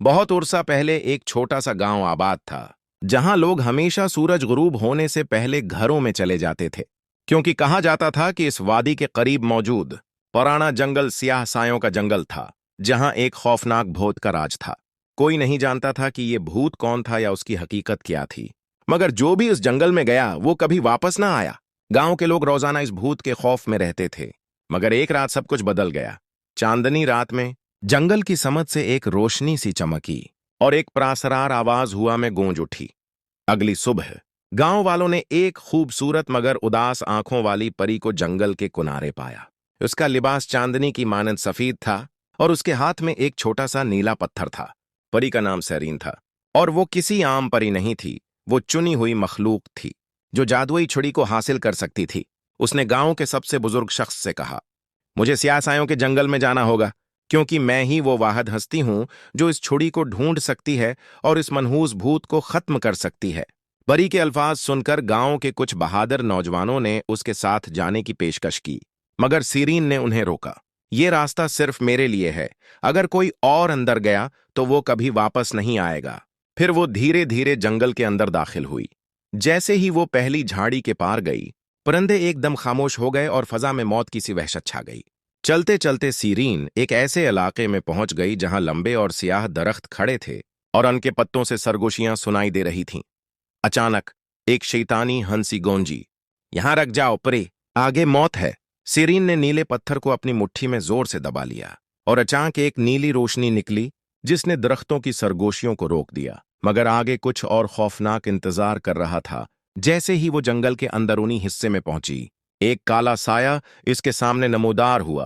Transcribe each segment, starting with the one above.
बहुत उरसा पहले एक छोटा सा गांव आबाद था, जहां लोग हमेशा सूरज गुरूब होने से पहले घरों में चले जाते थे, क्योंकि कहा जाता था कि इस वादी के करीब मौजूद पुराना जंगल सियाह सायों का जंगल था, जहां एक खौफनाक भूत का राज था। कोई नहीं जानता था कि ये भूत कौन था या उसकी हकीकत क्या थी, मगर जो भी इस जंगल में गया वो कभी वापस ना आया। गांव के लोग रोजाना इस भूत के खौफ में रहते थे, मगर एक रात सब कुछ बदल गया। चांदनी रात में जंगल की समझ से एक रोशनी सी चमकी और एक प्रासरार आवाज हुआ में गूंज उठी। अगली सुबह गांव वालों ने एक खूबसूरत मगर उदास आंखों वाली परी को जंगल के किनारे पाया। उसका लिबास चांदनी की मानंद सफेद था और उसके हाथ में एक छोटा सा नीला पत्थर था। परी का नाम सैरीन था और वो किसी आम परी नहीं थी, वो चुनी हुई मखलूक थी जो जादुई छुड़ी को हासिल कर सकती थी। उसने गांव के सबसे बुजुर्ग शख्स से कहा, मुझे सियासायों के जंगल में जाना होगा, क्योंकि मैं ही वो वाहिद हस्ती हूं जो इस छुड़ी को ढूंढ सकती है और इस मनहूस भूत को खत्म कर सकती है। परी के अल्फाज सुनकर गांव के कुछ बहादुर नौजवानों ने उसके साथ जाने की पेशकश की, मगर सीरीन ने उन्हें रोका। ये रास्ता सिर्फ मेरे लिए है, अगर कोई और अंदर गया तो वो कभी वापस नहीं आएगा। फिर वो धीरे धीरे जंगल के अंदर दाखिल हुई। जैसे ही वो पहली झाड़ी के पार गई, परिंदे एकदम खामोश हो गए और फजा में मौत की सी वहशत छा गई। चलते चलते सीरीन एक ऐसे इलाके में पहुंच गई जहां लंबे और सियाह दरख्त खड़े थे और उनके पत्तों से सरगोशियां सुनाई दे रही थीं। अचानक एक शैतानी हंसी गूंजी, यहां रख जाओ परे, आगे मौत है। सीरीन ने नीले पत्थर को अपनी मुट्ठी में जोर से दबा लिया और अचानक एक नीली रोशनी निकली जिसने दरख्तों की सरगोशियों को रोक दिया, मगर आगे कुछ और खौफनाक इंतजार कर रहा था। जैसे ही वो जंगल के अंदरूनी हिस्से में पहुंची, एक काला साया इसके सामने नमूदार हुआ।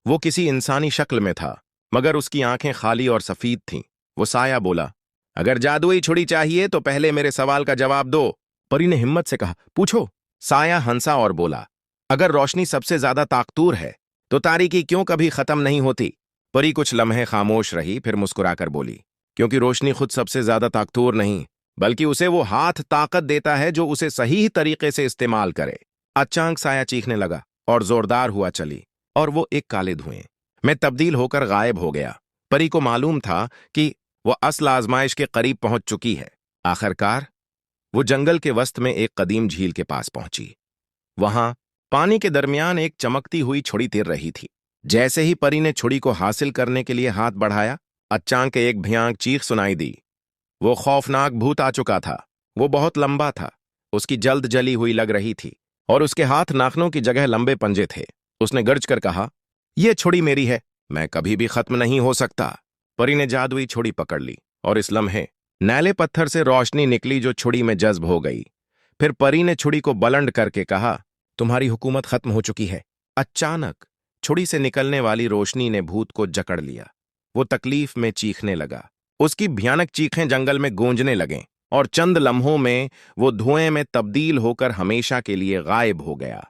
वो किसी इंसानी शक्ल में था, मगर उसकी आंखें खाली और सफेद थीं। वो साया बोला, अगर जादुई छुड़ी चाहिए तो पहले मेरे सवाल का जवाब दो। परी ने हिम्मत से कहा, पूछो। साया हंसा और बोला, अगर रोशनी सबसे ज्यादा ताकतूर है तो तारीकी क्यों कभी खत्म नहीं होती? परी कुछ लम्हे खामोश रही, फिर मुस्कुराकर बोली, क्योंकि रोशनी खुद सबसे ज्यादा ताकतूर नहीं, बल्कि उसे वो हाथ ताकत देता है जो उसे सही तरीके से इस्तेमाल करे। अचानक साया चीखने लगा और जोरदार हुआ चली, और वो एक काले धुएं में तब्दील होकर गायब हो गया। परी को मालूम था कि वो असल आजमाइश के करीब पहुंच चुकी है। आखिरकार वो जंगल के वस्त में एक कदीम झील के पास पहुंची। वहां पानी के दरमियान एक चमकती हुई छुड़ी तिर रही थी। जैसे ही परी ने छुड़ी को हासिल करने के लिए हाथ बढ़ाया, अचानक एक भयानक चीख सुनाई दी। वो खौफनाक भूत आ चुका था। वो बहुत लंबा था, उसकी जल्द जली हुई लग रही थी और उसके हाथ नाखनों की जगह लंबे पंजे थे। उसने गर्ज कर कहा, यह छुड़ी मेरी है, मैं कभी भी खत्म नहीं हो सकता। परी ने जादुई छुड़ी पकड़ ली और इस लम्हे नैले पत्थर से रोशनी निकली जो छुड़ी में जज्ब हो गई। फिर परी ने छुड़ी को बुलंद करके कहा, तुम्हारी हुकूमत खत्म हो चुकी है। अचानक छुड़ी से निकलने वाली रोशनी ने भूत को जकड़ लिया। वो तकलीफ में चीखने लगा। उसकी भयानक चीखें जंगल में गूंजने लगें और चंद लम्हों में वो धुएं में तब्दील होकर हमेशा के लिए गायब हो गया।